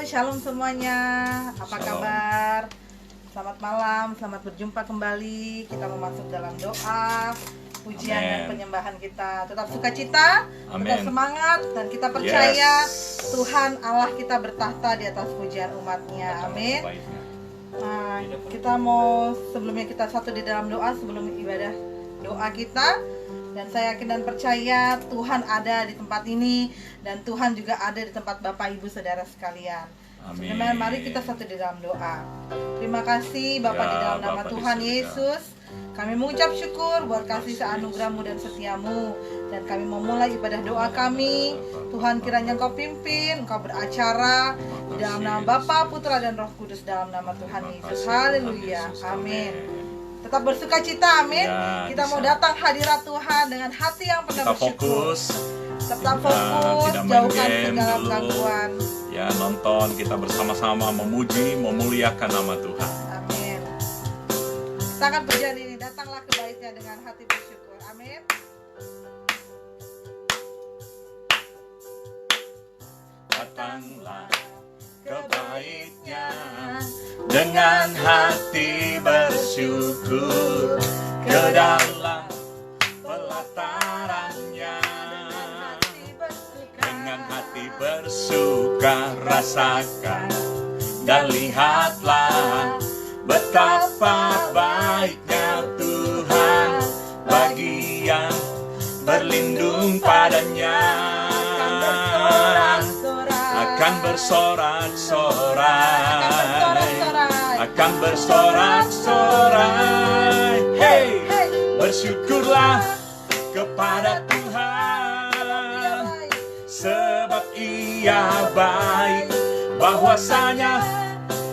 Shalom semuanya. Apa Shalom. kabar? Selamat malam, selamat berjumpa kembali. Kita mau masuk dalam doa, pujian Amen. dan penyembahan kita. Tetap sukacita, Amen. tetap semangat, dan kita percaya Yes. Tuhan Allah kita bertahta di atas pujian umatnya. Amin. Baiknya. Nah, kita mau sebelumnya kita satu di dalam doa sebelum ibadah doa kita. Dan saya yakin dan percaya Tuhan ada di tempat ini, dan Tuhan juga ada di tempat Bapak Ibu Saudara sekalian. Amin. Sebelumnya mari kita satu di dalam doa. Terima kasih Bapak Ya, di dalam nama Bapa di Tuhan surga. Yesus. Kami mengucap syukur buat kasih seanugerah-Mu dan setiamu. Dan kami mau mulai ibadah doa kami. Tuhan kiranya Engkau pimpin, Engkau beracara di dalam nama Bapa, Putra dan Roh Kudus dalam nama Tuhan Yesus. Haleluya. Amin. Tetap bersuka cita, amin. Ya, Kita mau bisa. datang hadirat Tuhan dengan hati yang penuh Kita bersyukur. fokus. Tetap Kita fokus, tidak main jauhkan game segala dulu. gangguan. Ya, nonton kita bersama-sama memuji, memuliakan nama Tuhan. Amin. Kita akan pujian ini, datanglah ke baitnya dengan hati bersyukur. Amin. Datanglah ke baitnya dengan hati bersyukur, ke dalam pelatarannya dengan hati bersuka, rasakan dan lihatlah betapa baiknya Tuhan bagi yang berlindung padanya. Akan bersorak-sorai, akan bersorak-sorai. Hey, bersyukurlah kepada Tuhan, sebab Ia baik, bahwasanya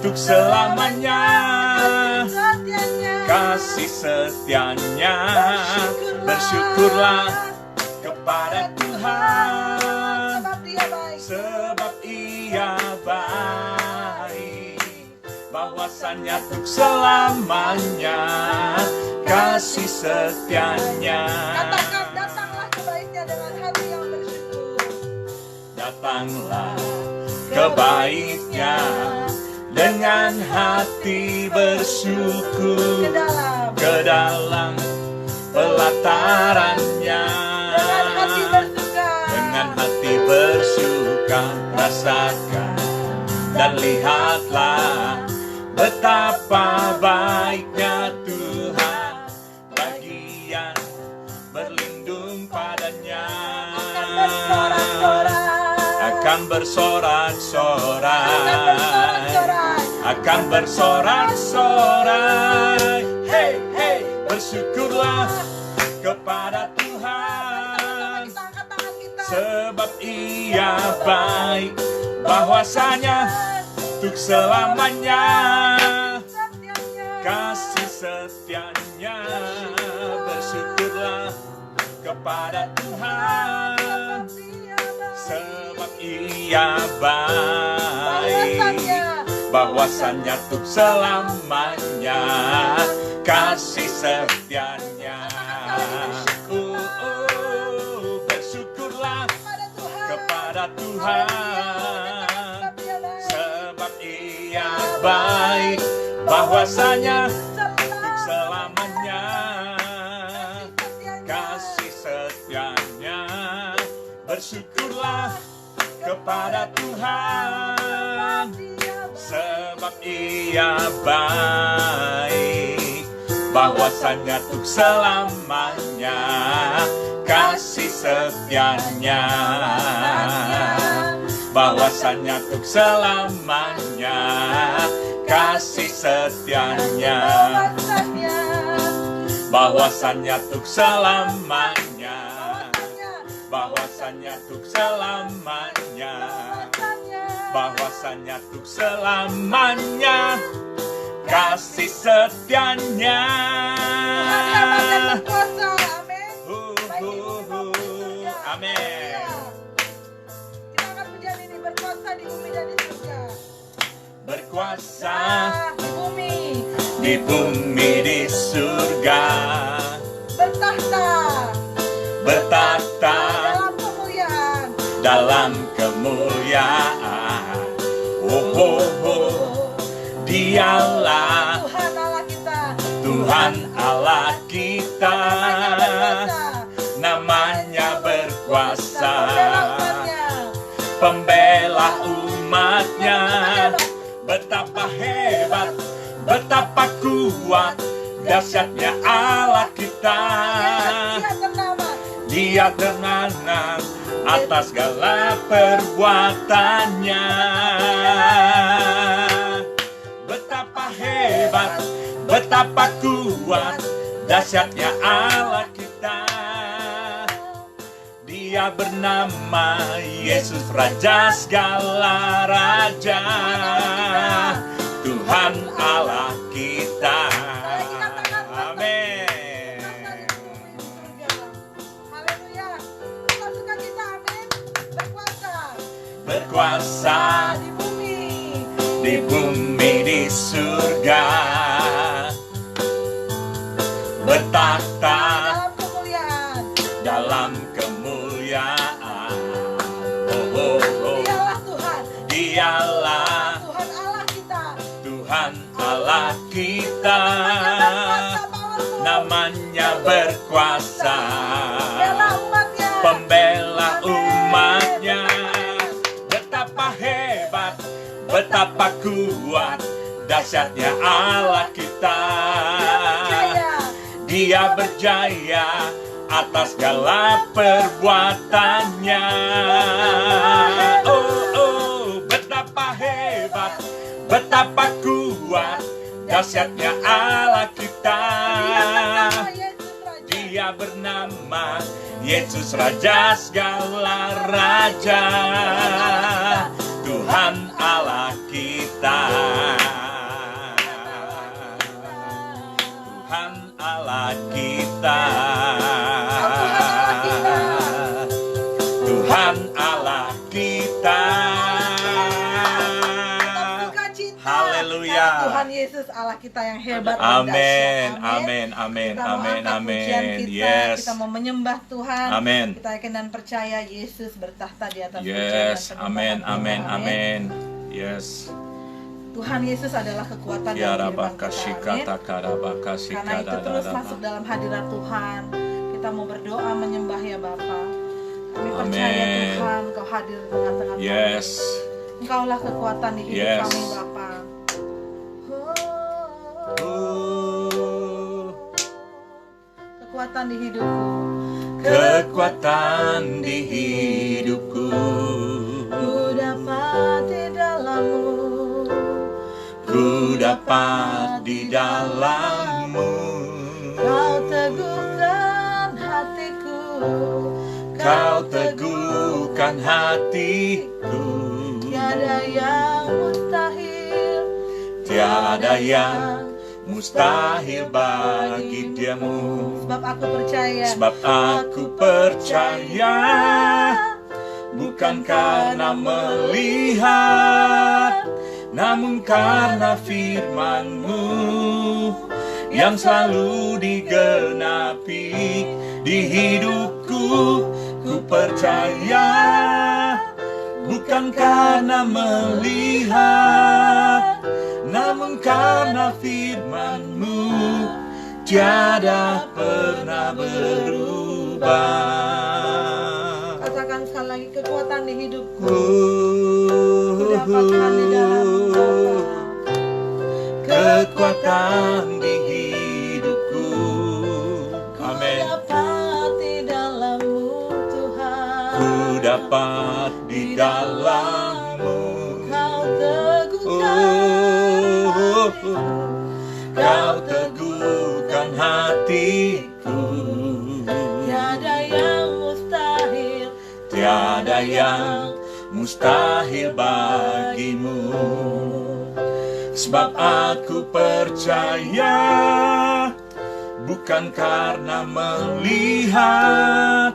untuk selamanya kasih setianya. Bersyukurlah kepada Tuhan, sebab Ia baik, bahwasanya untuk selamanya kasih setianya. Katakan, datanglah ke baitnya dengan hati yang bersyukur. Datanglah ke baitnya dengan hati bersyukur, ke dalam pelatarannya dengan hati bersuka, rasakan dan lihatlah betapa baiknya Tuhan bagi yang berlindung padanya. Akan bersorak-sorai, akan bersorak-sorai. Hey, hey, bersyukurlah kepada Tuhan, sebab Ia baik, bahwasanya untuk selamanya kasih setianya. Bersyukurlah kepada Tuhan, sebab Ia baik, bahwasanya untuk selamanya kasih setianya. Bersyukurlah kepada Tuhan, sebab Ia baik, bahwasanya untuk selamanya kasih setianya. Bersyukurlah kepada Tuhan, sebab Ia baik, bahwasanya untuk selamanya kasih setianya. Bahwasanya untuk selamanya kasih setianya. Bahwasanya untuk selamanya, bahwasanya untuk selamanya, bahwasanya untuk selamanya kasih setianya. Amin. Kita akan pujian ini, berkuasa di bumi dan di surga. Berkuasa di bumi, di bumi di surga, bertahta dalam kemuliaan, dalam kemuliaan. Dialah Tuhan Allah kita. Tuhan Allah kita, namanya berkuasa, pembela umatnya. Betapa hebat, betapa kuat, dahsyatnya Allah kita. Dia terkenal atas segala perbuatannya. Betapa hebat, betapa kuat, dahsyatnya Allah kita. Dia bernama Yesus, Raja segala raja, Tuhan Allah kita. Amin. Haleluya. Kita suka kita, amin. Berkuasa di bumi, di surga, bertakhta dalam kemuliaan. Dialah Tuhan. Dialah Tuhan Allah kita. Tuhan Allah kita, namanya berkuasa, Bela umatnya. pembela umatnya. Betapa hebat, betapa kuat, dahsyatnya Allah kita. Dia berjaya atas segala perbuatannya. Oh, betapa hebat, betapa kuat, dahsyatnya Allah kita. Dia bernama Yesus, Raja segala raja, Tuhan Allah kita. Tuhan Allah kita. Tuhan Allah kita. Haleluya. Tuhan Yesus Allah kita yang hebat. Amin, dan dahsyat. amin, amin, Kita mau amin, angkat pujian amin. kita, Yes. kita mau menyembah Tuhan. Amin. Kita yakin dan percaya Yesus bertahta di atas pujian Yes, dan amin, penyembahan amin, kita. amin. Yes. Tuhan Yesus adalah kekuatan dan Ya firman rabaka kita. shikata Amin. karabaka Karena itu terus masuk dalam hadirat Tuhan. Kita mau berdoa menyembah ya Bapa. Kami percaya Amin. Tuhan Engkau hadir di tengah-tengah kami. Yes. Engkaulah kekuatan di hidup Yes. kami Bapa. Kekuatan di hidupku. Kekuatan di hidupku, Ku dapat di dalammu. ku dapat di dalammu. Kau teguhkan hatiku. Kau teguhkan hatiku. Tiada yang mustahil. Tiada yang mustahil bagi Diamu. Sebab aku percaya. Sebab aku percaya, bukan karena melihat, namun karena firman-Mu yang selalu digenapi di hidupku. Ku percaya, bukan karena melihat, namun karena firman-Mu tiada pernah berubah. Katakan sekali lagi, kekuatan di hidupku. Ku Dapatkan di dalammu Bapa. kekuatan di hidupku. Amin. Dapat di dalammu Tuhan. Ku dapat di dalammu. Kau teguhkan hatiku. Kau teguhkan hatiku. Tiada yang mustahil. Tiada yang mustahil bagimu. Sebab aku percaya, bukan karena melihat,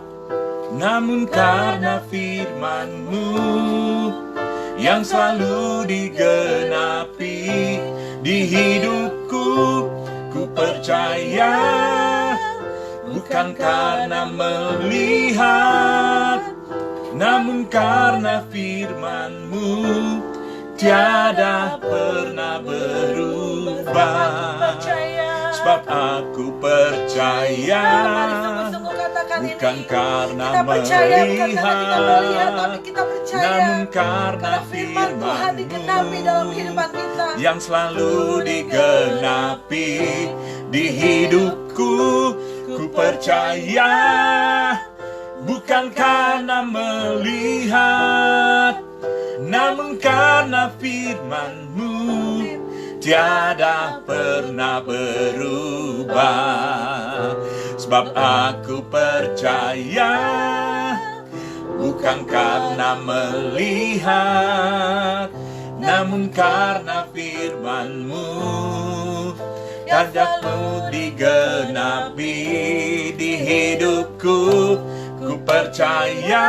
namun karena firman-Mu yang selalu digenapi di hidupku. Ku percaya, bukan karena melihat, namun karena firman-Mu tiada pernah berubah. Sebab aku percaya, Mari sungguh-sungguh katakan bukan ini. karena Kita percaya bukan karena kita melihat, melihat, tapi kita percaya namun karena firman Tuhan digenapi dalam kehidupan kita. yang selalu digenapi di hidupku. Ku percaya, bukan karena melihat, namun karena firman-Mu tiada pernah berubah. Sebab aku percaya, bukan karena melihat, namun karena firman-Mu janji-Mu digenapi di hidupku. Ku percaya,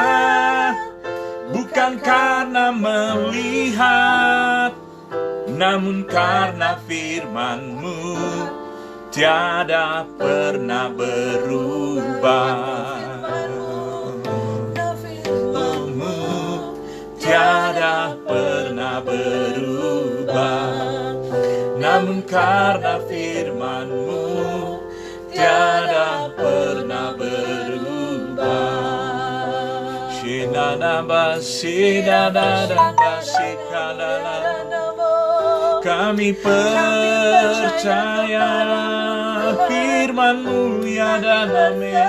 bukan karena melihat, namun karena firman-Mu tiada pernah berubah. Firman-Mu tiada pernah berubah, namun karena firman-Mu tiada pernah berubah. Kami percaya firman-Mu ya dan amin.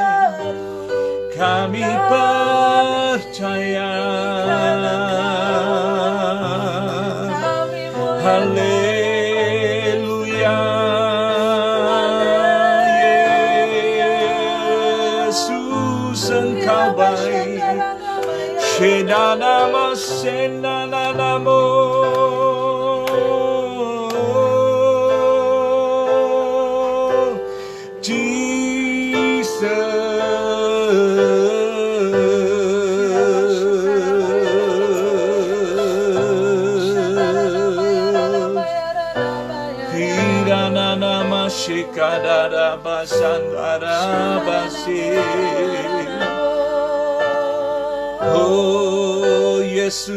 Kami percaya. Haleluya. Yesus Engkau baik. Shedana senana namo. Shikadara basandara basi. Oh Yesus.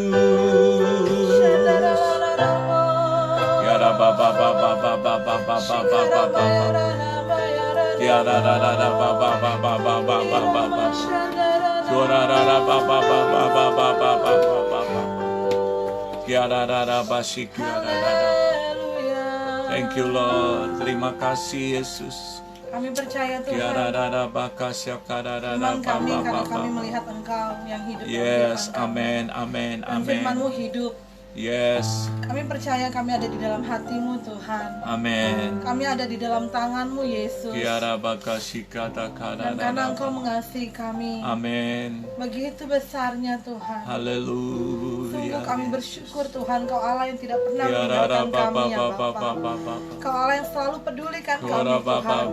Ya ba ba ba ba ba ba ba ba ba ba ba. Ya da da da da ba ba ba ba ba ba ba ba ba. Ora da da ba ba ba ba ba ba ba ba ba ba. Ya da da da basi ya da da da. Thank you Lord. Terima kasih Yesus. Kami percaya Tuhan. Firman kami karena kami melihat Engkau yang hidup. Yes, amin, amin, amin. Firman-Mu hidup. Yes. Kami percaya kami ada di dalam hati-Mu Tuhan. Amin. Kami ada di dalam tangan-Mu Yesus. Dan karena Engkau mengasihi kami. Amin. Begitu besarnya Tuhan. Haleluya. Sungguh kami bersyukur Tuhan, Kau Allah yang tidak pernah meninggalkan kami ya Bapa. Kau Allah yang selalu pedulikan kami Tuhan.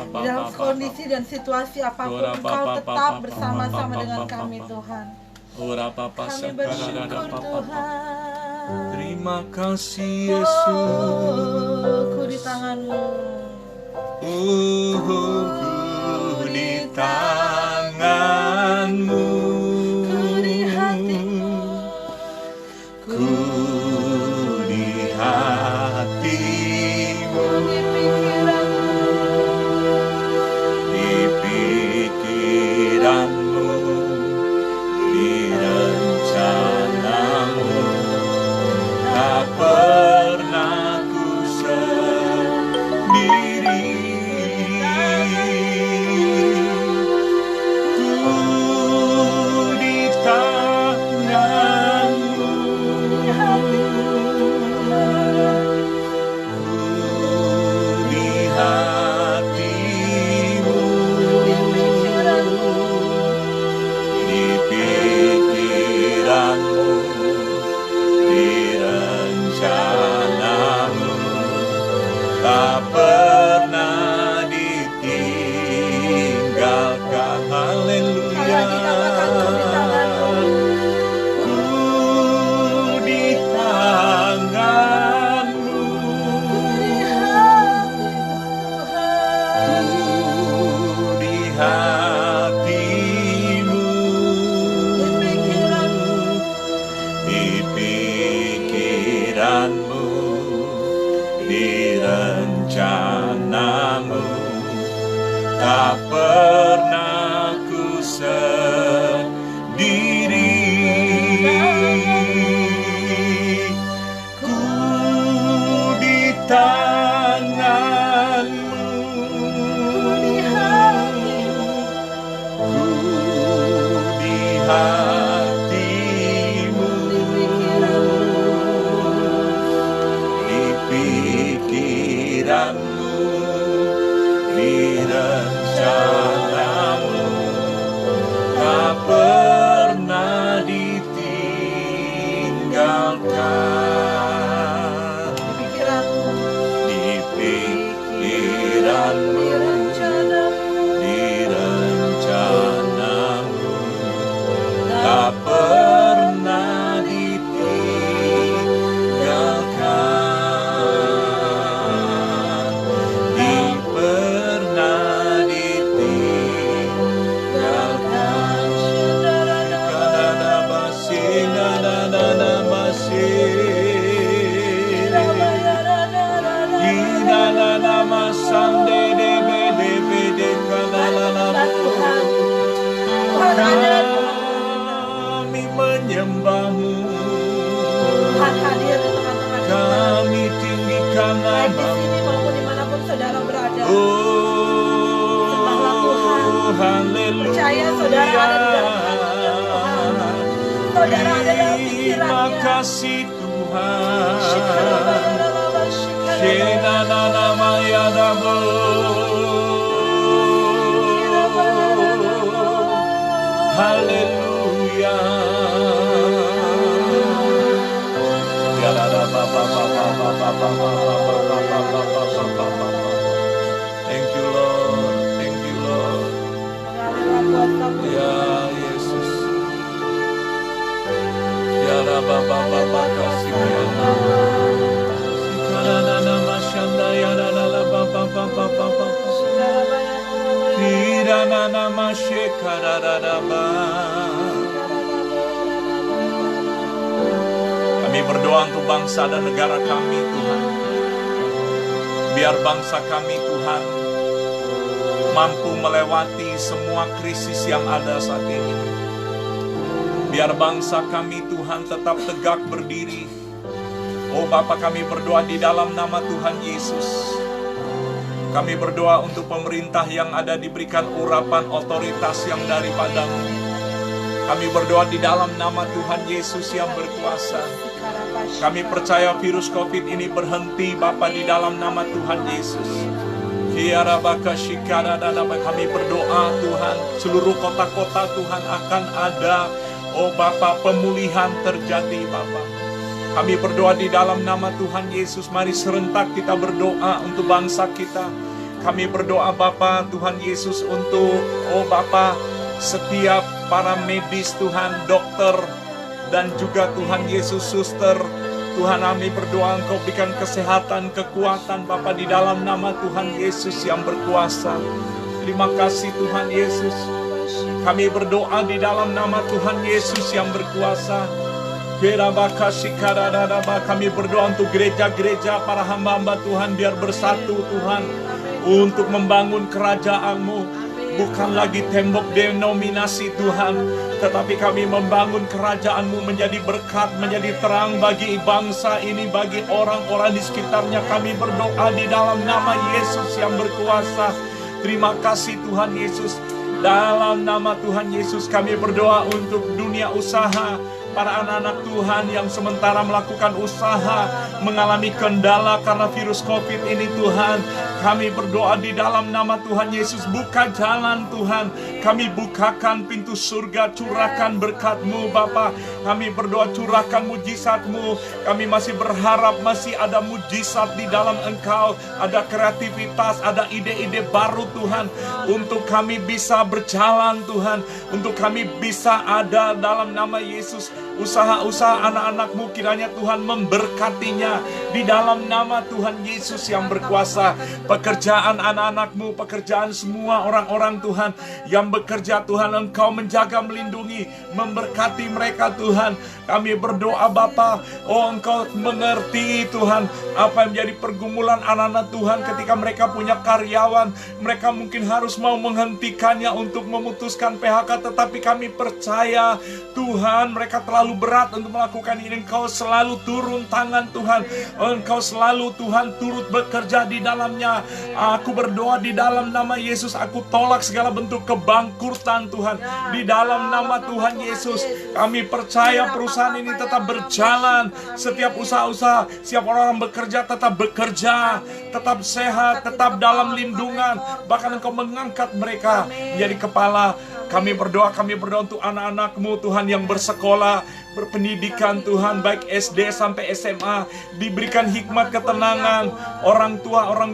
Di dalam kondisi dan situasi apapun Engkau tetap bersama-sama dengan kami Tuhan. Kami bersyukur Tuhan. Terima kasih Yesus. Ku di tangan-Mu. Ku di tangan-Mu. Ku di hati-Mu. Ku di hati-Mu. Di pikiran-Mu. Di pikiran-Mu. Di rencana-Mu. Tak pernah ku sendiri. tak pernah ku sendiri. Ku di tanganmu, ku di hatimu, di pikiranmu, di rencanamu, tak pernah ditinggalkan. Di pikiranmu, di rencanamu, tak pernah ditinggalkan. Di pernah ditinggalkan. Kadada basi, kadada basi. Kadada masande debe debe de kadada. Kami menyembahmu, Tuhan hadir di tengah-tengah kita. kami tinggikan Baik di namamu. sini maupun dimanapun saudara berada. Oh, haleluya. Percaya saudara ada di dalam hatinya Tuhan. Saudara ada dalam Terima pikirannya. kasih Tuhan. Shenana nama yadabo. Haleluya. Thank you Lord, thank you Lord. Ya Yesus. Ya Bapa kasih ya. Sikarana nama shanda ya Bapa. Kirana nama shekararaba. Kami berdoa untuk bangsa dan negara kami Tuhan. Biar bangsa kami Tuhan mampu melewati semua krisis yang ada saat ini. Biar bangsa kami Tuhan tetap tegak berdiri. Oh Bapa, kami berdoa di dalam nama Tuhan Yesus. Kami berdoa untuk pemerintah yang ada diberikan urapan otoritas yang daripadamu. Kami berdoa di dalam nama Tuhan Yesus yang berkuasa. Kami percaya virus COVID ini berhenti Bapa di dalam nama Tuhan Yesus. Kami berdoa Tuhan, seluruh kota-kota Tuhan akan ada, oh Bapa, pemulihan terjadi Bapa. Kami berdoa di dalam nama Tuhan Yesus. Mari serentak kita berdoa untuk bangsa kita. Kami berdoa Bapa Tuhan Yesus untuk, oh Bapa, setiap para medis Tuhan, dokter, dan juga Tuhan Yesus suster. Tuhan, kami berdoa Engkau berikan kesehatan, kekuatan Bapa di dalam nama Tuhan Yesus yang berkuasa. Terima kasih Tuhan Yesus. Kami berdoa di dalam nama Tuhan Yesus yang berkuasa. Kami berdoa untuk gereja-gereja, para hamba-hamba Tuhan, biar bersatu Tuhan untuk membangun kerajaan-Mu. Bukan lagi tembok denominasi Tuhan, tetapi kami membangun kerajaan-Mu menjadi berkat, menjadi terang bagi bangsa ini, bagi orang-orang di sekitarnya. Kami berdoa di dalam nama Yesus yang berkuasa. Terima kasih Tuhan Yesus. Dalam nama Tuhan Yesus kami berdoa untuk dunia usaha, para anak-anak Tuhan yang sementara melakukan usaha mengalami kendala karena virus COVID ini Tuhan. Kami berdoa di dalam nama Tuhan Yesus, buka jalan Tuhan. Kami bukakan pintu surga, curahkan berkat-Mu Bapa. Kami berdoa curahkan mujizat-Mu. Kami masih berharap masih ada mujizat di dalam Engkau. Ada kreativitas, ada ide-ide baru Tuhan. Untuk kami bisa berjalan Tuhan. Untuk kami bisa ada dalam nama Yesus. Usaha-usaha anak-anak-Mu kiranya Tuhan memberkatinya di dalam nama Tuhan Yesus yang berkuasa. Pekerjaan anak-anak-Mu, pekerjaan semua orang-orang Tuhan yang bekerja Tuhan, Engkau menjaga, melindungi, memberkati mereka Tuhan. Tuhan. Kami berdoa Bapa, oh Engkau mengerti Tuhan apa yang menjadi pergumulan anak-anak Tuhan ketika mereka punya karyawan. Mereka mungkin harus mau menghentikannya untuk memutuskan PHK, tetapi kami percaya Tuhan mereka terlalu berat untuk melakukan ini. Engkau selalu turun tangan Tuhan. Engkau selalu Tuhan turut bekerja di dalamnya. Aku berdoa di dalam nama Yesus, aku tolak segala bentuk kebangkrutan Tuhan. Di dalam nama Tuhan Yesus, kami percaya perusahaan ini tetap berjalan. Setiap usaha-usaha, setiap orang bekerja tetap bekerja, tetap sehat, tetap dalam lindungan. Bahkan Engkau mengangkat mereka menjadi kepala. Kami berdoa untuk anak-anak-Mu Tuhan yang bersekolah, berpendidikan Tuhan, baik SD sampai SMA, diberikan hikmat ketenangan. Orang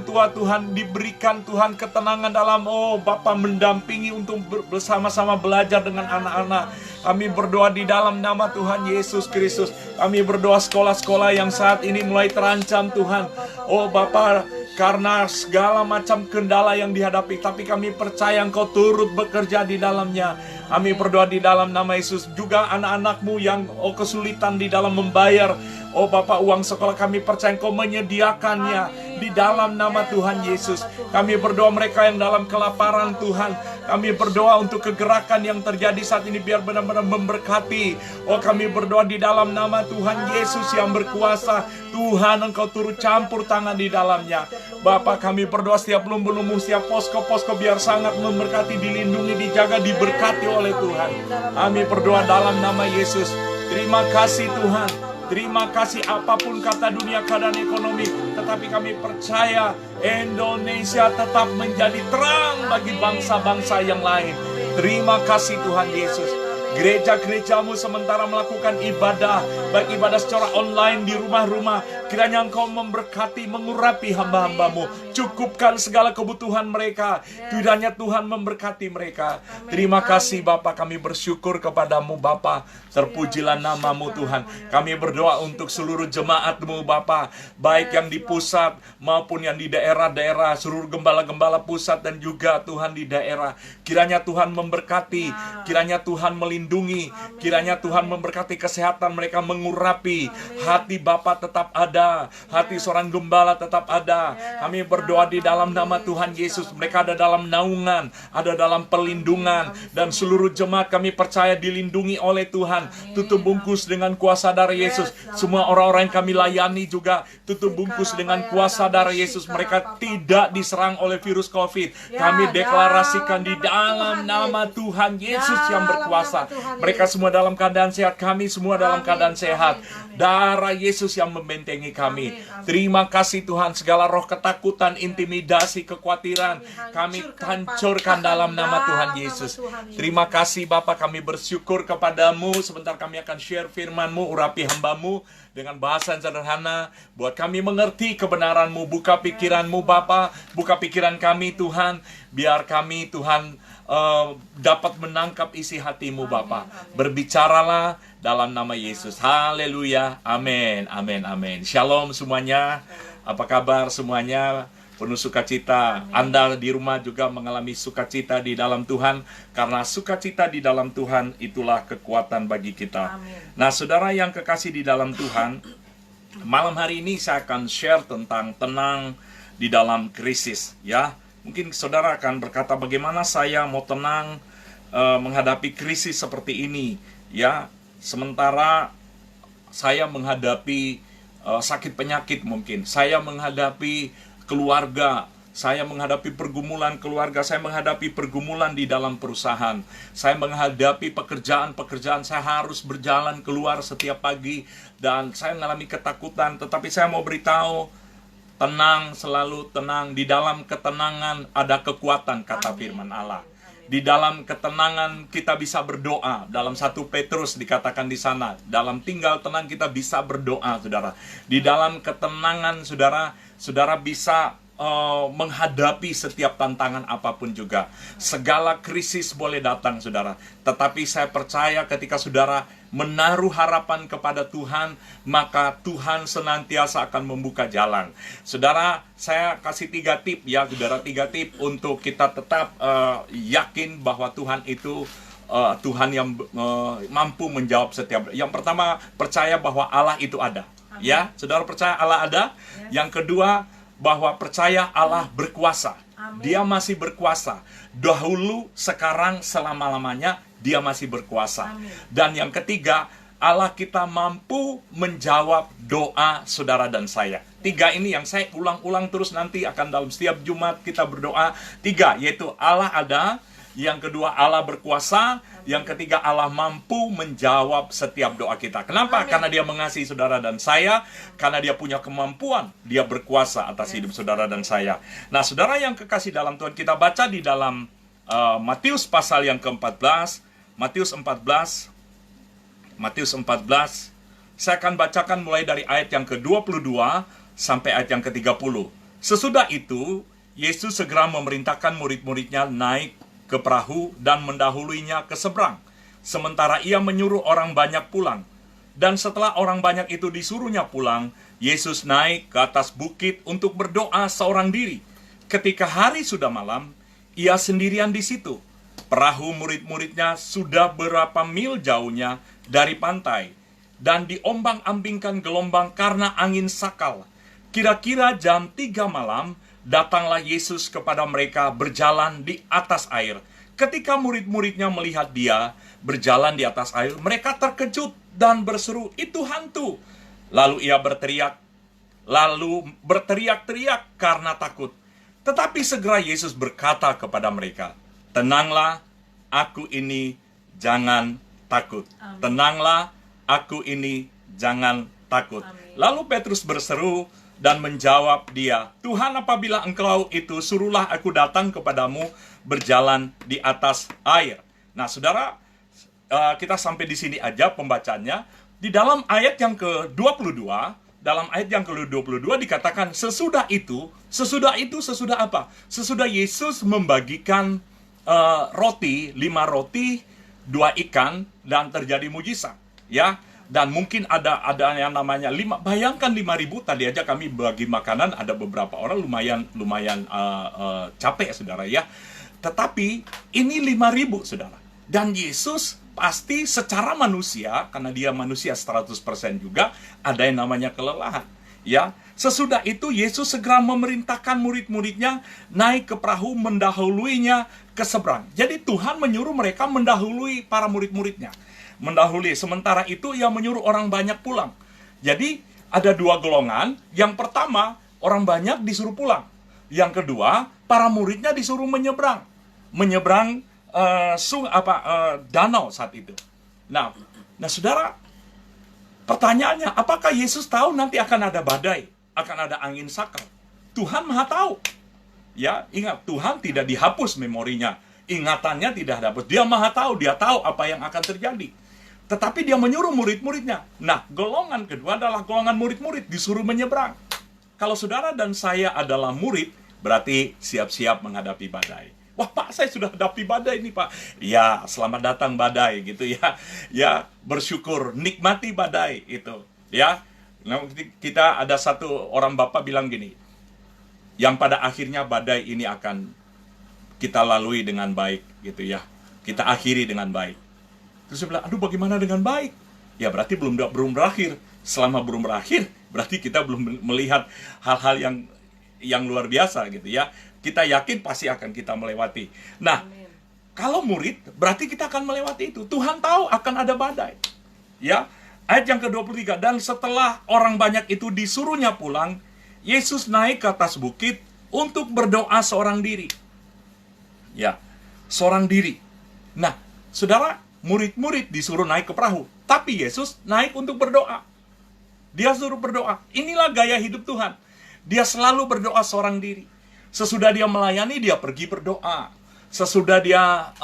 tua Tuhan diberikan Tuhan ketenangan dalam Bapa mendampingi untuk bersama-sama belajar dengan anak-anak. Kami berdoa di dalam nama Tuhan Yesus Kristus. Kami berdoa sekolah-sekolah yang saat ini mulai terancam Tuhan. Oh Bapa, karena segala macam kendala yang dihadapi, tapi kami percaya Engkau turut bekerja di dalamnya. Kami berdoa di dalam nama Yesus. Juga anak-anak-Mu yang kesulitan di dalam membayar Bapak uang sekolah, kami percaya Engkau menyediakannya di dalam nama Tuhan Yesus. Kami berdoa mereka yang dalam kelaparan Tuhan, kami berdoa untuk kegerakan yang terjadi saat ini biar benar-benar memberkati. Kami berdoa di dalam nama Tuhan Yesus yang berkuasa. Tuhan, Engkau turut campur tangan di dalamnya. Bapak, kami berdoa setiap lumbu-lumbu, setiap posko-posko biar sangat memberkati, dilindungi, dijaga, diberkati oleh Tuhan. Kami berdoa dalam nama Yesus. Terima kasih Tuhan. Terima kasih apapun kata dunia, keadaan ekonomi, tetapi kami percaya Indonesia tetap menjadi terang bagi bangsa-bangsa yang lain. Terima kasih Tuhan Yesus. Gereja-gerejamu sementara melakukan ibadah, baik ibadah secara online di rumah-rumah, kiranya Engkau memberkati, mengurapi hamba-hambamu, cukupkan segala kebutuhan mereka, kiranya Tuhan memberkati mereka. Terima kasih Bapa, kami bersyukur kepadamu Bapa, terpujilah namamu Tuhan. Kami berdoa untuk seluruh jemaat-Mu Bapa, baik yang di pusat maupun yang di daerah-daerah, seluruh gembala-gembala pusat dan juga Tuhan di daerah. Kiranya Tuhan memberkati, kiranya Tuhan melindungi, kiranya Tuhan memberkati kesehatan mereka, mengurapi hati Bapa tetap ada, hati seorang gembala tetap ada. Kami berdoa di dalam nama Tuhan Yesus, mereka ada dalam naungan, ada dalam perlindungan, dan seluruh jemaat kami percaya dilindungi oleh Tuhan. Tutup bungkus dengan kuasa darah Yesus. Semua orang-orang yang kami layani juga tutup bungkus dengan kuasa darah Yesus. Mereka tidak diserang oleh virus COVID. Kami deklarasikan di dalam nama Tuhan Yesus yang berkuasa. Mereka semua dalam keadaan sehat, kami semua dalam keadaan sehat. Darah Yesus yang membentengi kami. Terima kasih Tuhan, segala roh ketakutan, intimidasi, kekhawatiran, kami hancurkan dalam nama Tuhan Yesus. Terima kasih Bapa, kami bersyukur kepadamu. Sebentar kami akan share firman-Mu, urapi hamba-Mu dengan bahasa yang sederhana, buat kami mengerti kebenaran-Mu. Buka pikiran-Mu Bapa, buka pikiran kami Tuhan, biar kami Tuhan dapat menangkap isi hati-Mu Bapa. Berbicaralah dalam nama Yesus. Haleluya. Amin. Amin. Amin. Shalom semuanya. Apa kabar semuanya? Penuh sukacita. Anda di rumah juga mengalami sukacita di dalam Tuhan, karena sukacita di dalam Tuhan itulah kekuatan bagi kita. Amin. Nah, saudara yang kekasih di dalam Tuhan, malam hari ini saya akan share tentang tenang di dalam krisis, ya. Mungkin saudara akan berkata, bagaimana saya mau tenang menghadapi krisis seperti ini, ya. Sementara saya menghadapi sakit penyakit mungkin, saya menghadapi keluarga, saya menghadapi pergumulan keluarga, saya menghadapi pergumulan di dalam perusahaan, saya menghadapi pekerjaan-pekerjaan, saya harus berjalan keluar setiap pagi, dan saya mengalami ketakutan. Tetapi saya mau beritahu, tenang, selalu tenang. Di dalam ketenangan ada kekuatan, kata firman Allah. Di dalam ketenangan kita bisa berdoa. Dalam 1 Petrus dikatakan di sana, dalam tinggal tenang kita bisa berdoa, saudara. Di dalam ketenangan, saudara bisa menghadapi setiap tantangan apapun juga. Segala krisis boleh datang, saudara. Tetapi saya percaya ketika saudara menaruh harapan kepada Tuhan, maka Tuhan senantiasa akan membuka jalan. Saudara, saya kasih 3 tip ya, saudara, 3 tip untuk kita tetap yakin bahwa Tuhan itu Tuhan yang mampu menjawab setiap. Yang pertama, percaya bahwa Allah itu ada. Amin. Ya, saudara percaya Allah ada. Yes. Yang kedua, bahwa percaya Allah berkuasa. Amin. Dia masih berkuasa. Dahulu, sekarang, selama-lamanya Dia masih berkuasa. Amin. Dan yang ketiga, Allah kita mampu menjawab doa saudara dan saya. 3 ini yang saya ulang-ulang terus, nanti akan dalam setiap Jumat kita berdoa. 3, yaitu Allah ada. Yang kedua, Allah berkuasa. Yang ketiga, Allah mampu menjawab setiap doa kita. Kenapa? Amin. Karena Dia mengasihi saudara dan saya. Karena Dia punya kemampuan. Dia berkuasa atas hidup saudara dan saya. Nah, saudara yang kekasih dalam Tuhan, kita baca di dalam Matius pasal yang ke-14. Matius 14. Saya akan bacakan mulai dari ayat yang ke-22 sampai ayat yang ke-30. Sesudah itu, Yesus segera memerintahkan murid-muridnya naik ke perahu dan mendahuluinya ke seberang, sementara Ia menyuruh orang banyak pulang. Dan setelah orang banyak itu disuruhnya pulang, Yesus naik ke atas bukit untuk berdoa seorang diri. Ketika hari sudah malam, Ia sendirian di situ. Perahu murid-muridnya sudah berapa mil jauhnya dari pantai, dan diombang-ambingkan gelombang karena angin sakal. Kira-kira jam 3 malam, datanglah Yesus kepada mereka berjalan di atas air. Ketika murid-muridnya melihat Dia berjalan di atas air, mereka terkejut dan berseru, "Itu hantu!" Lalu Ia berteriak-teriak karena takut. Tetapi segera Yesus berkata kepada mereka, "Tenanglah, aku ini, jangan takut." Amin. Tenanglah, aku ini, jangan takut. Amin. Lalu Petrus berseru dan menjawab Dia, "Tuhan, apabila Engkau itu, suruhlah aku datang kepadamu berjalan di atas air." Nah, saudara, kita sampai di sini aja pembacaannya. Di dalam ayat yang ke-22, dikatakan sesudah apa? Sesudah Yesus membagikan roti, 5 roti, 2 ikan, dan terjadi mujizat, ya. Dan mungkin ada yang namanya 5, bayangkan 5.000, tadi aja kami bagi makanan, ada beberapa orang lumayan capek, saudara, ya. Tetapi ini 5.000, saudara. Dan Yesus pasti secara manusia, karena Dia manusia 100% juga, ada yang namanya kelelahan, ya. Sesudah itu Yesus segera memerintahkan murid-muridnya naik ke perahu, mendahuluinya ke seberang. Jadi Tuhan menyuruh mereka mendahului para murid-muridnya. Mendahului. Sementara itu Ia menyuruh orang banyak pulang. Jadi ada 2 golongan. Yang pertama, orang banyak disuruh pulang. Yang kedua, para muridnya disuruh menyeberang danau saat itu. Nah, saudara, pertanyaannya, apakah Yesus tahu nanti akan ada badai, akan ada angin sakal? Tuhan Maha tahu. Ya, ingat, Tuhan tidak dihapus memorinya, ingatannya tidak dihapus. Dia Maha tahu, Dia tahu apa yang akan terjadi. Tetapi Dia menyuruh murid-muridnya. Nah, golongan kedua adalah golongan murid-murid disuruh menyeberang. Kalau saudara dan saya adalah murid, berarti siap-siap menghadapi badai. Wah, Pak, saya sudah hadapi badai nih, Pak. Ya, selamat datang badai, gitu ya. Ya, bersyukur, nikmati badai itu, ya. Nah, kita ada satu orang bapak bilang gini, yang pada akhirnya badai ini akan kita lalui dengan baik, gitu ya. Kita akhiri dengan baik. Terus saya bilang, aduh, bagaimana dengan baik? Ya, berarti belum berakhir. Selama belum berakhir, berarti kita belum melihat hal-hal yang luar biasa, gitu ya. Kita yakin pasti akan kita melewati. Nah, Amin. Kalau murid, berarti kita akan melewati itu. Tuhan tahu akan ada badai. Ya, ayat yang ke-23, dan setelah orang banyak itu disuruhnya pulang, Yesus naik ke atas bukit untuk berdoa seorang diri. Ya, seorang diri. Nah, saudara, murid-murid disuruh naik ke perahu, tapi Yesus naik untuk berdoa. Dia suruh berdoa. Inilah gaya hidup Tuhan. Dia selalu berdoa seorang diri. Sesudah Dia melayani, Dia pergi berdoa. Sesudah Dia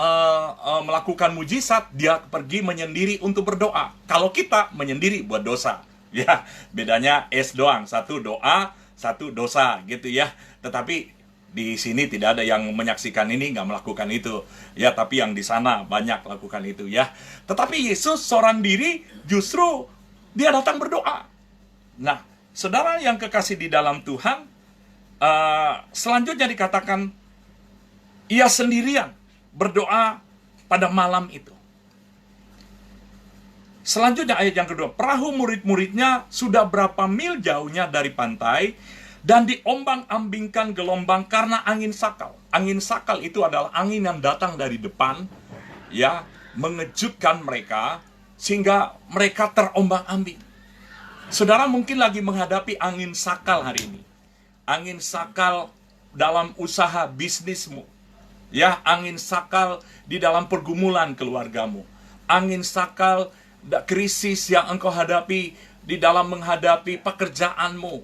melakukan mujizat, Dia pergi menyendiri untuk berdoa. Kalau kita menyendiri buat dosa, ya, bedanya doang, satu doa, satu dosa, gitu ya. Tetapi di sini tidak ada yang menyaksikan ini nggak melakukan itu, ya. Tapi yang di sana banyak lakukan itu, ya. Tetapi Yesus seorang diri justru Dia datang berdoa. Nah, saudara yang kekasih di dalam Tuhan, selanjutnya dikatakan Ia sendirian berdoa pada malam itu. Selanjutnya ayat yang kedua, perahu murid-muridnya sudah berapa mil jauhnya dari pantai, dan diombang-ambingkan gelombang karena angin sakal. Angin sakal itu adalah angin yang datang dari depan, ya, mengejutkan mereka, sehingga mereka terombang-ambing. Saudara mungkin lagi menghadapi angin sakal hari ini. Angin sakal dalam usaha bisnismu. Ya, angin sakal di dalam pergumulan keluargamu. Angin sakal krisis yang engkau hadapi di dalam menghadapi pekerjaanmu.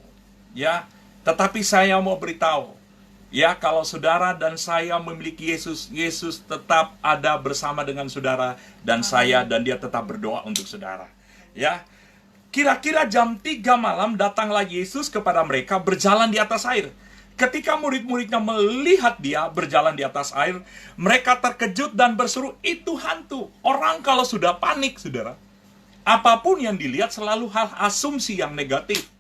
Ya, tetapi saya mau beritahu, ya, kalau saudara dan saya memiliki Yesus, Yesus tetap ada bersama dengan saudara dan saya, dan dia tetap berdoa untuk saudara. Ya, kira-kira jam 3 malam datanglah Yesus kepada mereka berjalan di atas air. Ketika murid-muridnya melihat dia berjalan di atas air, mereka terkejut dan berseru, itu hantu. Orang kalau sudah panik, saudara, apapun yang dilihat selalu hal asumsi yang negatif.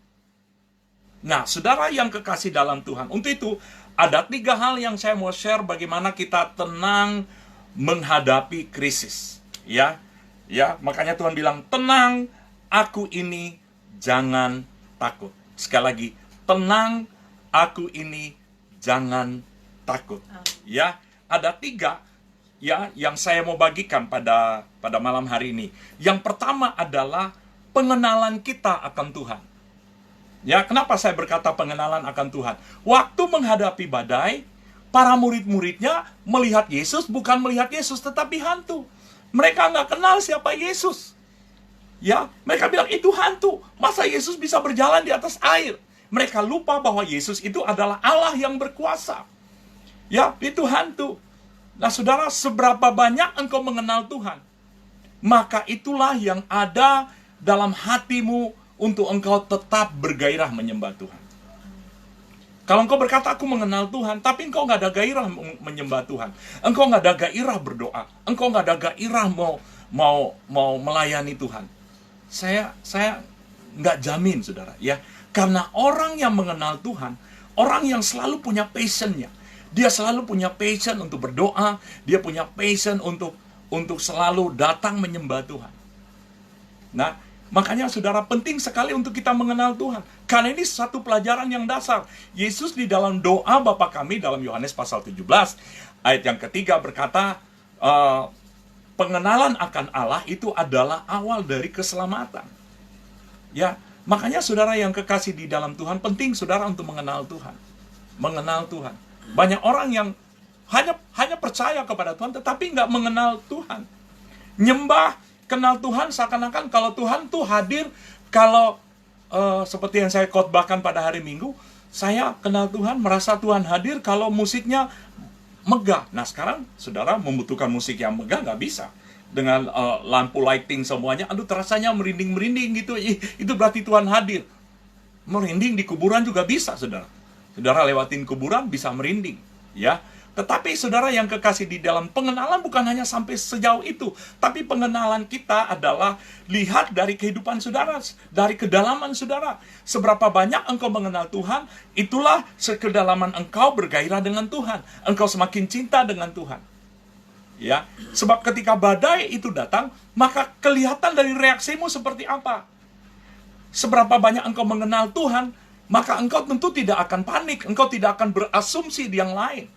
Nah, saudara yang kekasih dalam Tuhan, untuk itu ada 3 hal yang saya mau share bagaimana kita tenang menghadapi krisis. Ya, makanya Tuhan bilang, tenang, aku ini, jangan takut. Sekali lagi, tenang, aku ini, jangan takut. Ya, ada 3 ya yang saya mau bagikan pada malam hari ini. Yang pertama adalah pengenalan kita akan Tuhan. Ya, kenapa saya berkata pengenalan akan Tuhan? Waktu menghadapi badai, para murid-muridnya melihat Yesus, bukan melihat Yesus, tetapi hantu. Mereka nggak kenal siapa Yesus. Ya, mereka bilang itu hantu. Masa Yesus bisa berjalan di atas air? Mereka lupa bahwa Yesus itu adalah Allah yang berkuasa. Ya, itu hantu. Nah, saudara, seberapa banyak engkau mengenal Tuhan, maka itulah yang ada dalam hatimu untuk engkau tetap bergairah menyembah Tuhan. Kalau engkau berkata, aku mengenal Tuhan, tapi engkau nggak ada gairah menyembah Tuhan, engkau nggak ada gairah berdoa, engkau nggak ada gairah mau melayani Tuhan, saya nggak jamin, saudara, ya. Karena orang yang mengenal Tuhan, orang yang selalu punya passionnya, dia selalu punya passion untuk berdoa, dia punya passion untuk selalu datang menyembah Tuhan. Nah, makanya saudara, penting sekali untuk kita mengenal Tuhan. Karena ini satu pelajaran yang dasar. Yesus di dalam doa Bapa kami dalam Yohanes pasal 17, ayat yang ketiga berkata, pengenalan akan Allah itu adalah awal dari keselamatan. Ya, makanya saudara yang kekasih di dalam Tuhan, penting saudara untuk mengenal Tuhan. Mengenal Tuhan. Banyak orang yang hanya percaya kepada Tuhan, tetapi nggak mengenal Tuhan. Nyembah, kenal Tuhan seakan-akan kalau Tuhan tuh hadir, kalau seperti yang saya khotbahkan pada hari Minggu, saya kenal Tuhan, merasa Tuhan hadir kalau musiknya megah. Nah, sekarang saudara membutuhkan musik yang megah, nggak bisa. Dengan lampu lighting semuanya, aduh terasanya merinding-merinding gitu, itu berarti Tuhan hadir. Merinding di kuburan juga bisa, saudara. Saudara lewatin kuburan bisa merinding, ya. Tetapi saudara yang kekasih di dalam pengenalan bukan hanya sampai sejauh itu, tapi pengenalan kita adalah lihat dari kehidupan saudara, dari kedalaman saudara. Seberapa banyak engkau mengenal Tuhan, itulah sekedalaman engkau bergairah dengan Tuhan. Engkau semakin cinta dengan Tuhan. Ya, sebab ketika badai itu datang, maka kelihatan dari reaksimu seperti apa. Seberapa banyak engkau mengenal Tuhan, maka engkau tentu tidak akan panik, engkau tidak akan berasumsi di yang lain.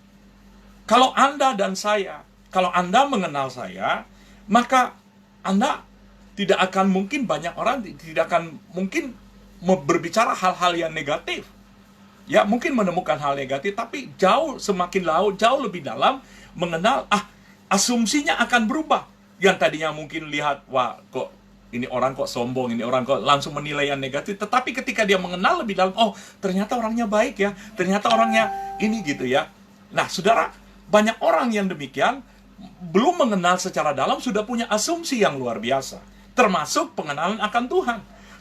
Kalau Anda dan saya, kalau Anda mengenal saya, maka Anda tidak akan mungkin, banyak orang tidak akan mungkin berbicara hal-hal yang negatif. Ya, mungkin menemukan hal negatif, tapi semakin jauh lebih dalam mengenal, asumsinya akan berubah. Yang tadinya mungkin lihat, wah kok ini orang kok sombong, ini orang kok langsung menilai yang negatif. Tetapi ketika dia mengenal lebih dalam, oh ternyata orangnya baik ya, ternyata orangnya ini gitu ya. Nah, saudara, banyak orang yang demikian, belum mengenal secara dalam, sudah punya asumsi yang luar biasa. Termasuk pengenalan akan Tuhan.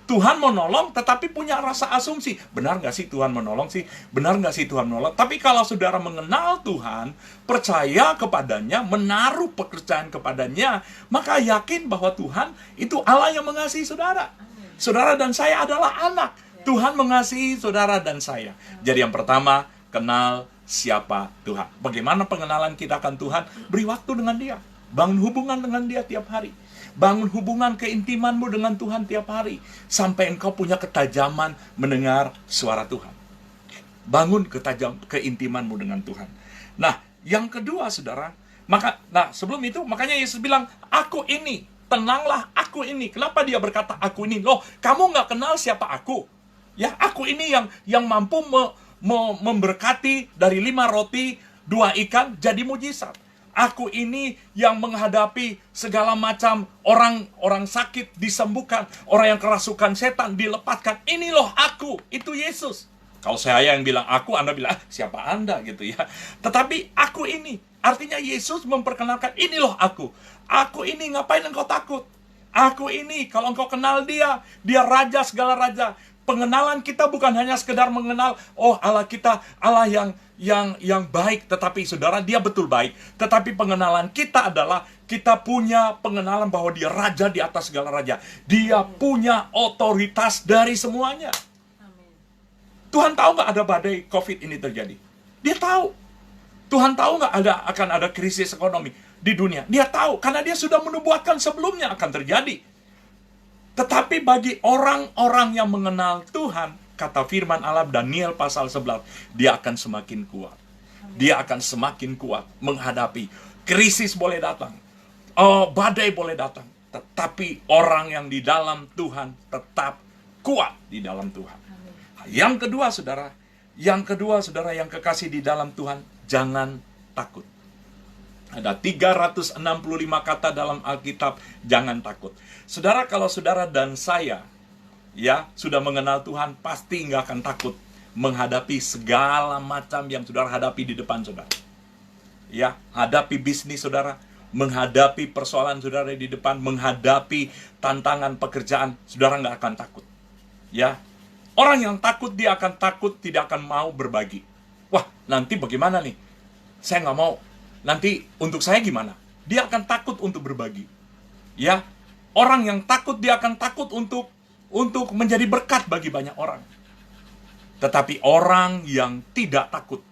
Tuhan mau nolong, tetapi punya rasa asumsi. Benar nggak sih Tuhan menolong sih? Benar nggak sih Tuhan menolong? Tapi kalau saudara mengenal Tuhan, percaya kepadanya, menaruh pekerjaan kepadanya, maka yakin bahwa Tuhan itu Allah yang mengasihi saudara. Saudara dan saya adalah anak. Tuhan mengasihi saudara dan saya. Jadi yang pertama, kenal siapa Tuhan. Bagaimana pengenalan kita akan Tuhan? Beri waktu dengan dia. Bangun hubungan dengan Dia tiap hari. Bangun hubungan keintimanmu dengan Tuhan tiap hari. Sampai engkau punya ketajaman mendengar suara Tuhan. Bangun keintimanmu dengan Tuhan. Nah, yang kedua saudara, sebelum itu, makanya Yesus bilang, aku ini, tenanglah, aku ini. Kenapa Dia berkata aku ini? Loh, kamu nggak kenal siapa aku? Ya, aku ini yang mampu memberkati dari 5 roti, 2 ikan, jadi mujizat. Aku ini yang menghadapi segala macam orang sakit disembuhkan, orang yang kerasukan setan dilepaskan. Ini loh aku, itu Yesus. Kalau saya yang bilang aku, Anda bilang, siapa Anda gitu ya. Tetapi aku ini, artinya Yesus memperkenalkan, ini loh aku. Aku ini, ngapain engkau takut? Aku ini, kalau engkau kenal Dia raja segala raja. Pengenalan kita bukan hanya sekedar mengenal, oh Allah kita, Allah yang baik, tetapi saudara, Dia betul baik. Tetapi pengenalan kita adalah, kita punya pengenalan bahwa Dia raja di atas segala raja. Dia punya otoritas dari semuanya. Tuhan tahu nggak ada badai COVID ini terjadi? Dia tahu. Tuhan tahu nggak akan ada krisis ekonomi di dunia? Dia tahu, karena Dia sudah menubuatkan sebelumnya akan terjadi. Tetapi bagi orang-orang yang mengenal Tuhan, kata firman Allah Daniel pasal 11, dia akan semakin kuat. Dia akan semakin kuat menghadapi krisis boleh datang, badai boleh datang, tetapi orang yang di dalam Tuhan tetap kuat di dalam Tuhan. Yang kedua saudara yang kekasih di dalam Tuhan, jangan takut. Ada 365 kata dalam Alkitab, jangan takut. Saudara, kalau saudara dan saya ya sudah mengenal Tuhan, pasti nggak akan takut menghadapi segala macam yang saudara hadapi di depan saudara. Ya, hadapi bisnis saudara, menghadapi persoalan saudara di depan, menghadapi tantangan pekerjaan, saudara nggak akan takut. Ya, orang yang takut, dia akan takut, tidak akan mau berbagi. Wah, nanti bagaimana nih? Saya nggak mau. Nanti untuk saya gimana? Dia akan takut untuk berbagi. Ya, orang yang takut, dia akan takut untuk menjadi berkat bagi banyak orang. Tetapi orang yang tidak takut,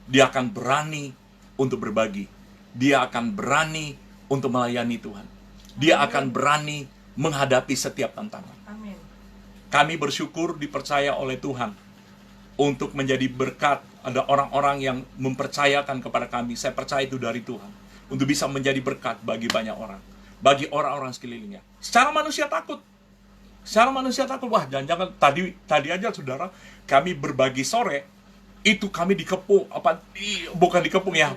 dia akan berani untuk berbagi. Dia akan berani untuk melayani Tuhan. Dia akan berani menghadapi setiap tantangan. Amin. Kami bersyukur dipercaya oleh Tuhan untuk menjadi berkat. Ada orang-orang yang mempercayakan kepada kami. Saya percaya itu dari Tuhan. Untuk bisa menjadi berkat bagi banyak orang. Bagi orang-orang sekelilingnya. Secara manusia takut. Wah, jangan-jangan tadi aja saudara, kami berbagi sore, itu kami dikepung, bukan dikepung ya,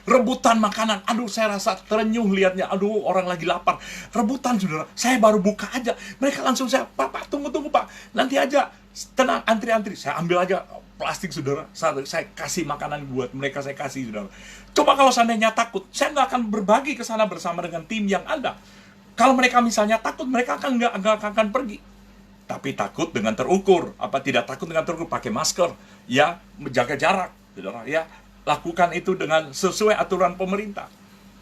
rebutan makanan. Aduh, saya rasa terenyuh lihatnya. Aduh, orang lagi lapar. Rebutan saudara. Saya baru buka aja. Mereka langsung Pak, tunggu Pak. Nanti aja, tenang, antri-antri. Saya ambil aja plastik saudara. Saya kasih makanan buat mereka, saya kasih saudara. Coba kalau seandainya takut, saya nggak akan berbagi ke sana bersama dengan tim yang ada. Kalau mereka misalnya takut, mereka nggak akan pergi. Tapi takut dengan terukur. Tidak takut dengan terukur, pakai masker, ya, menjaga jarak, saudara, ya. Lakukan itu dengan sesuai aturan pemerintah.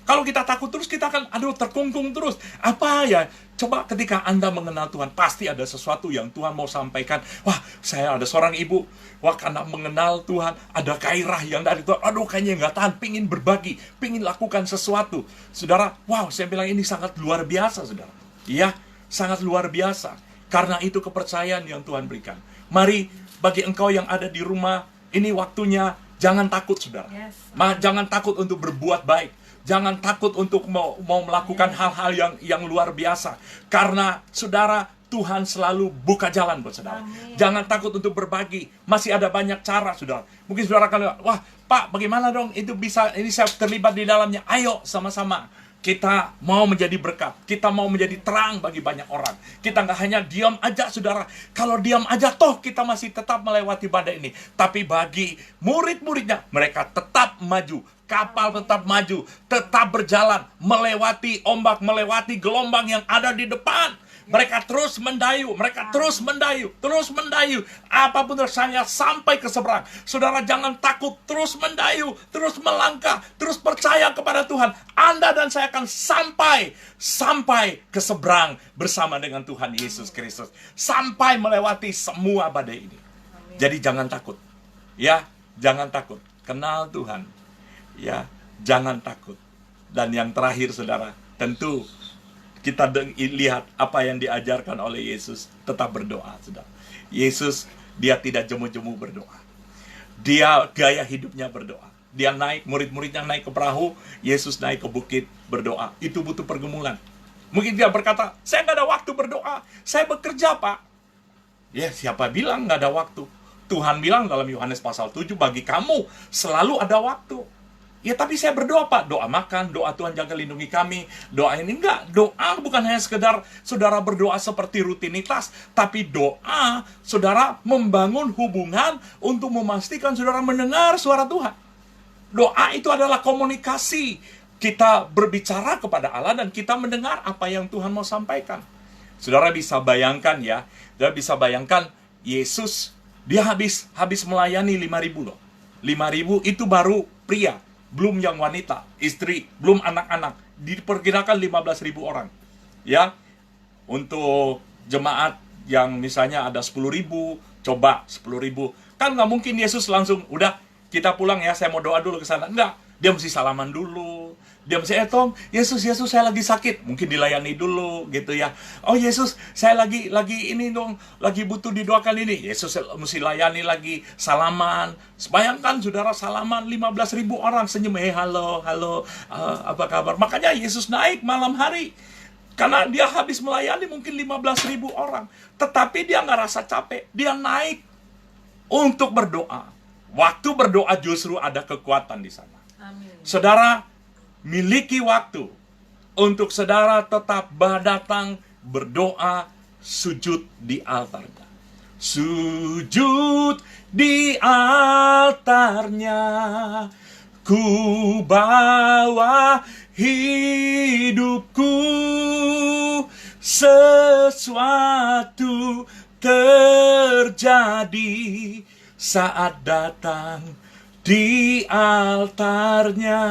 Kalau kita takut terus, kita akan terkungkung terus. Apa ya? Coba ketika Anda mengenal Tuhan, pasti ada sesuatu yang Tuhan mau sampaikan. Wah, saya ada seorang ibu, karena mengenal Tuhan, ada gairah yang dari Tuhan. Aduh, kayaknya nggak tahan, pingin berbagi, pingin lakukan sesuatu. Saudara, wow, saya bilang ini sangat luar biasa, saudara. Iya, sangat luar biasa. Karena itu kepercayaan yang Tuhan berikan. Mari, bagi engkau yang ada di rumah, ini waktunya, jangan takut, saudara. Yes. Jangan takut untuk berbuat baik. Jangan takut untuk mau melakukan hal-hal yang luar biasa. Karena saudara, Tuhan selalu buka jalan buat saudara. Amin. Jangan takut untuk berbagi. Masih ada banyak cara, saudara. Mungkin saudara akan, wah Pak, bagaimana dong itu bisa, ini saya terlibat di dalamnya. Ayo sama-sama. Kita mau menjadi berkat. Kita mau menjadi terang bagi banyak orang. Kita nggak hanya diam aja, saudara. Kalau diam aja, toh kita masih tetap melewati badai ini. Tapi bagi murid-muridnya, mereka tetap maju. Kapal tetap maju, tetap berjalan, melewati ombak, melewati gelombang yang ada di depan. Mereka terus mendayu, terus mendayu. Apapun rasanya sampai ke seberang. Saudara, jangan takut, terus mendayu, terus melangkah, terus percaya kepada Tuhan. Anda dan saya akan sampai ke seberang bersama dengan Tuhan Yesus Kristus. Sampai melewati semua badai ini. Jadi jangan takut. Ya, jangan takut. Kenal Tuhan. Ya, jangan takut. Dan yang terakhir saudara, tentu kita lihat apa yang diajarkan oleh Yesus, tetap berdoa saudara. Yesus, dia tidak jemu-jemu berdoa. Dia gaya hidupnya berdoa. Dia naik, murid-muridnya naik ke perahu, Yesus naik ke bukit berdoa. Itu butuh pergumulan. Mungkin dia berkata, saya nggak ada waktu berdoa, saya bekerja Pak. Ya, siapa bilang nggak ada waktu? Tuhan bilang dalam Yohanes pasal 7, bagi kamu selalu ada waktu. Ya, tapi saya berdoa Pak, doa makan, doa Tuhan jaga lindungi kami, doa ini enggak. Doa bukan hanya sekedar saudara berdoa seperti rutinitas, tapi doa saudara membangun hubungan untuk memastikan saudara mendengar suara Tuhan. Doa itu adalah komunikasi. Kita berbicara kepada Allah dan kita mendengar apa yang Tuhan mau sampaikan. Saudara bisa bayangkan ya, saudara bisa bayangkan Yesus, dia habis melayani 5.000 loh. 5.000 itu baru pria, belum yang wanita, istri, belum anak-anak. Diperkirakan 15.000 orang. Ya, untuk jemaat yang misalnya ada 10.000, coba 10.000. Kan nggak mungkin Yesus langsung, udah kita pulang ya, saya mau doa dulu ke sana. Enggak, dia mesti salaman dulu. Dia mesti, Tom, Yesus, saya lagi sakit. Mungkin dilayani dulu, gitu ya. Oh, Yesus, saya lagi ini dong, lagi butuh didoakan ini. Yesus mesti layani lagi, salaman. Bayangkan, saudara, salaman 15.000 orang senyum. Halo, apa kabar? Makanya Yesus naik malam hari. Karena dia habis melayani mungkin 15.000 orang. Tetapi dia nggak rasa capek. Dia naik untuk berdoa. Waktu berdoa justru ada kekuatan di sana. Amin. Saudara, miliki waktu untuk saudara tetap datang berdoa, sujud di altarnya. Sujud di altarnya, ku bawa hidupku, sesuatu terjadi saat datang di altarnya.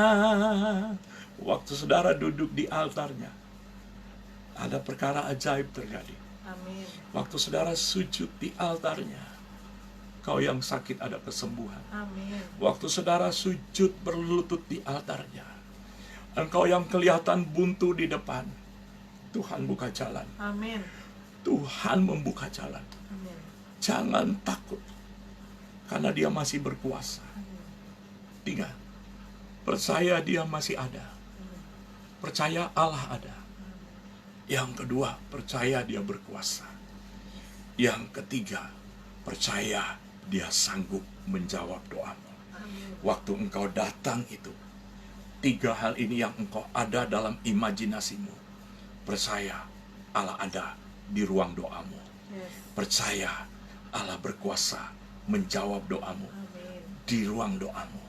Waktu saudara duduk di altarnya, ada perkara ajaib terjadi. Amin. Waktu saudara sujud di altarnya, kau yang sakit ada kesembuhan. Amin. Waktu saudara sujud berlutut di altarnya, engkau yang kelihatan buntu di depan, Tuhan buka jalan. Amin. Tuhan membuka jalan. Amin. Jangan takut, karena dia masih berkuasa. 3, percaya dia masih ada. Percaya Allah ada. Yang kedua, percaya dia berkuasa. Yang ketiga, percaya dia sanggup menjawab doamu. Waktu engkau datang itu, 3 hal ini yang engkau ada dalam imajinasimu. Percaya Allah ada di ruang doamu. Percaya Allah berkuasa menjawab doamu. Di ruang doamu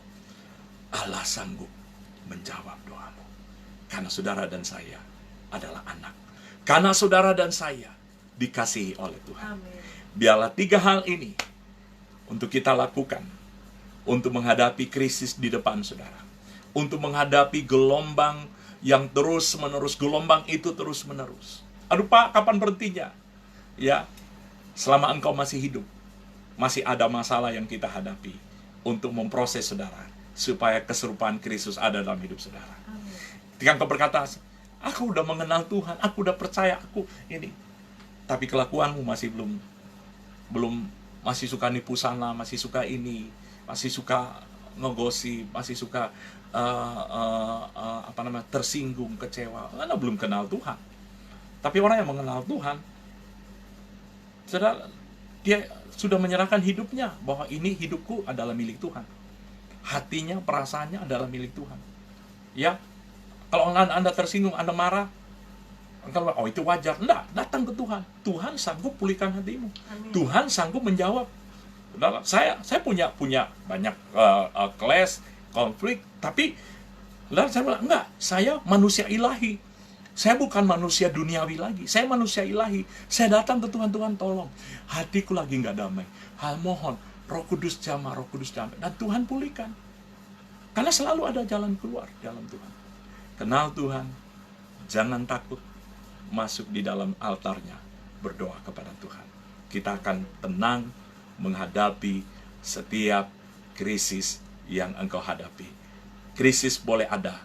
Allah sanggup menjawab doamu. Karena saudara dan saya adalah anak. Karena saudara dan saya dikasihi oleh Tuhan. Amin. Biarlah 3 hal ini untuk kita lakukan untuk menghadapi krisis di depan saudara. Untuk menghadapi gelombang yang terus-menerus. Gelombang itu terus-menerus. Aduh Pak, kapan berhentinya? Ya, selama engkau masih hidup, masih ada masalah yang kita hadapi untuk memproses saudara, supaya keserupaan Kristus ada dalam hidup saudara. Ketika engkau berkata, aku udah mengenal Tuhan, aku udah percaya, aku ini. Tapi kelakuanmu masih belum masih suka nipu sana, masih suka ini, masih suka ngegosip, masih suka tersinggung, kecewa. Karena belum kenal Tuhan. Tapi orang yang mengenal Tuhan, saudara, dia sudah menyerahkan hidupnya bahwa ini hidupku adalah milik Tuhan. Hatinya, perasaannya adalah milik Tuhan. Ya, kalau Anda tersinggung, Anda marah, oh itu wajar. Enggak, datang ke Tuhan. Tuhan sanggup pulihkan hatimu. Amin. Tuhan sanggup menjawab. Saya punya banyak clash, konflik, tapi saya bilang, enggak, saya manusia ilahi. Saya bukan manusia duniawi lagi. Saya manusia ilahi. Saya datang ke Tuhan, Tuhan tolong. Hatiku lagi nggak damai. Mohon, Roh Kudus jamah. Dan Tuhan pulihkan. Karena selalu ada jalan keluar dalam Tuhan. Kenal Tuhan. Jangan takut masuk di dalam altarnya. Berdoa kepada Tuhan. Kita akan tenang menghadapi setiap krisis yang engkau hadapi. Krisis boleh ada.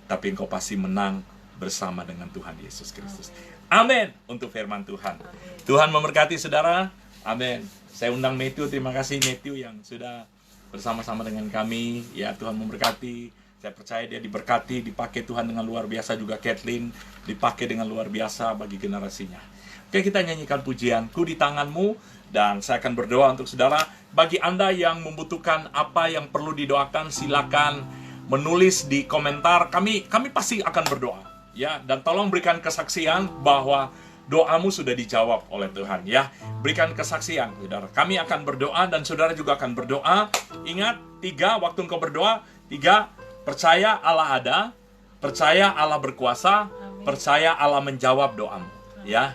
tapi engkau pasti menang bersama dengan Tuhan Yesus Kristus. Amin. Untuk firman Tuhan. Tuhan memberkati saudara. Amin. Saya undang Matthew. Terima kasih Matthew yang sudah bersama-sama dengan kami. Ya, Tuhan memberkati. Saya percaya dia diberkati, dipakai Tuhan dengan luar biasa. Juga Kathleen dipakai dengan luar biasa bagi generasinya. Oke, kita nyanyikan pujian Ku di Tanganmu. Dan saya akan berdoa untuk saudara. Bagi Anda yang membutuhkan apa yang perlu didoakan, silakan menulis di komentar. Kami pasti akan berdoa. Ya, dan tolong berikan kesaksian bahwa doamu sudah dijawab oleh Tuhan, ya. Berikan kesaksian, saudara. Kami akan berdoa dan saudara juga akan berdoa. Ingat, 3 waktu engkau berdoa. 3, percaya Allah ada, percaya Allah berkuasa, percaya Allah menjawab doamu, ya.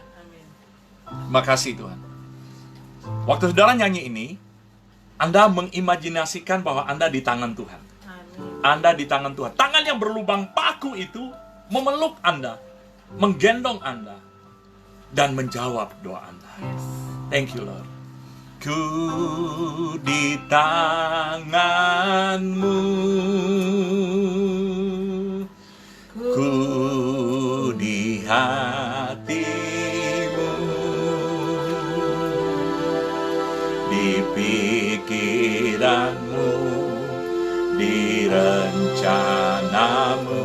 Makasih Tuhan. Waktu saudara nyanyi ini, Anda mengimajinasikan bahwa Anda di tangan Tuhan. Anda di tangan Tuhan. Tangan yang berlubang paku itu memeluk Anda, menggendong Anda, dan menjawab doa Anda. Thank you, Lord. Ku di tanganmu, ku di hatimu, di pikiranmu, di rencanamu.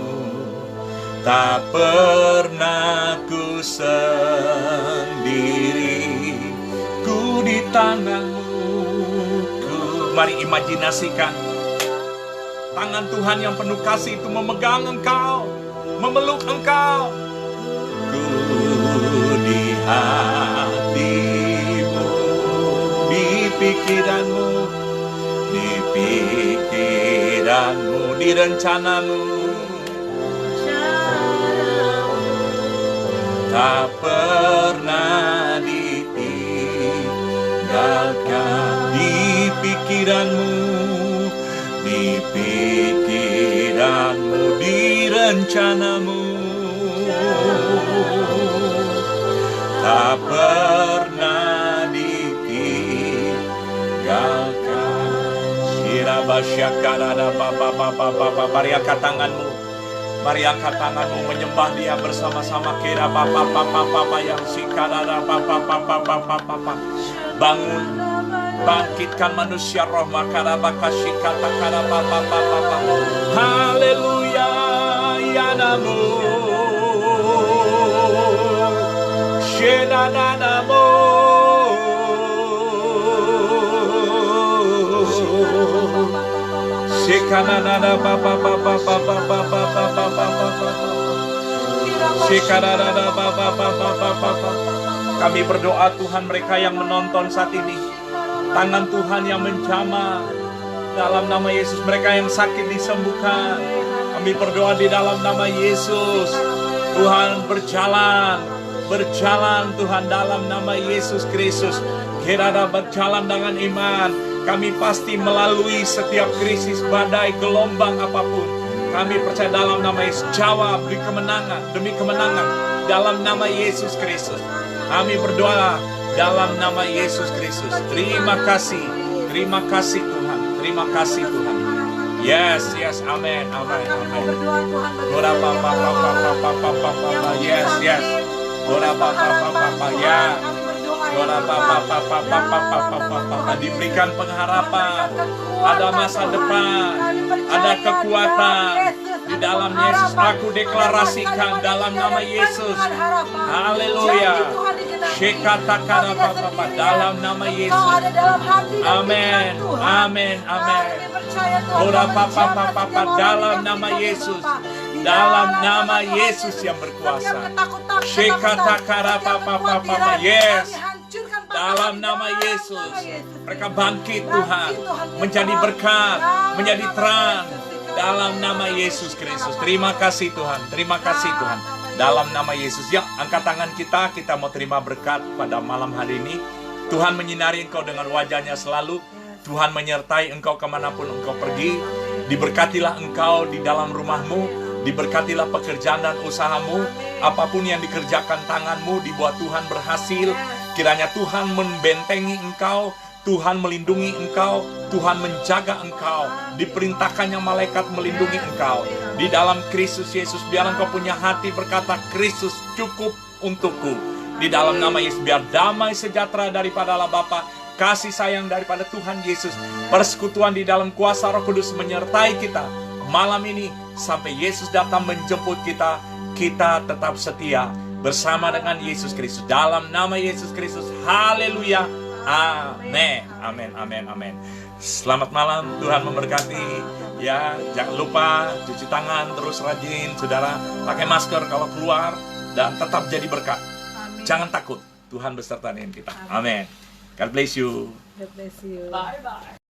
Tak pernah ku sendiri, ku di tanganmu. Mari imajinasikan tangan Tuhan yang penuh kasih itu memegang engkau, memeluk engkau. Ku di hatimu, di pikiranmu, di pikiranmu, di rencanamu. Tak pernah ditinggalkan di pikiranmu, di pikiranmu, di rencanamu. Tak pernah ditinggalkan. Sirabasyakara bapa. Mari angkat tanganmu. Mari angkat tanganmu menyembah Dia bersama-sama. Kira papa yang sikara papa. Bangun, bangkitkan manusia roh makara bakasi kata kara papa. Haleluya, ya namo. Shenana namo. Shekanana papa. Kami berdoa Tuhan, mereka yang menonton saat ini, tangan Tuhan yang menjamah dalam nama Yesus. Mereka yang sakit disembuhkan. Kami berdoa di dalam nama Yesus. Tuhan berjalan Tuhan dalam nama Yesus Kristus. Kiranya berjalan dengan iman. Kami pasti melalui setiap krisis, badai, gelombang apapun. Kami percaya dalam nama Yesus. Jawab demi kemenangan dalam nama Yesus Kristus. Kami berdoa dalam nama Yesus Kristus. Terima kasih Tuhan. Terima kasih Tuhan. Yes, amen. Yes. Diberikan pengharapan, ada masa depan, ada kekuatan di dalam Yesus. Aku deklarasikan dalam nama Yesus. Haleluya. Dalam nama Yesus. Amin. Dalam nama Yesus. Dalam nama Yesus yang berkuasa. Yes. Dalam nama Yesus, mereka bangkit Tuhan, menjadi berkat, menjadi terang. Dalam nama Yesus Kristus. Terima kasih Tuhan. Dalam nama Yesus. Ya, angkat tangan kita mau terima berkat pada malam hari ini. Tuhan menyinari engkau dengan wajahnya selalu. Tuhan menyertai engkau kemanapun engkau pergi. Diberkatilah engkau di dalam rumahmu. Diberkatilah pekerjaan dan usahamu. Apapun yang dikerjakan tanganmu, dibuat Tuhan berhasil. Kiranya Tuhan membentengi engkau, Tuhan melindungi engkau, Tuhan menjaga engkau. Diperintahkannya malaikat melindungi engkau. Di dalam Kristus Yesus, biar engkau punya hati berkata, Kristus cukup untukku. Di dalam nama Yesus, biar damai sejahtera daripada Allah Bapa, kasih sayang daripada Tuhan Yesus, persekutuan di dalam kuasa Roh Kudus menyertai kita malam ini sampai Yesus datang menjemput kita. Kita tetap setia bersama dengan Yesus Kristus. Dalam nama Yesus Kristus, haleluya, amin, amin, amin, amin. Selamat malam, Tuhan memberkati. Ya, jangan lupa cuci tangan terus rajin, saudara. Pakai masker kalau keluar dan tetap jadi berkat. Amin. Jangan takut, Tuhan beserta dengan kita. Amin. God bless you. God bless you. Bye-bye.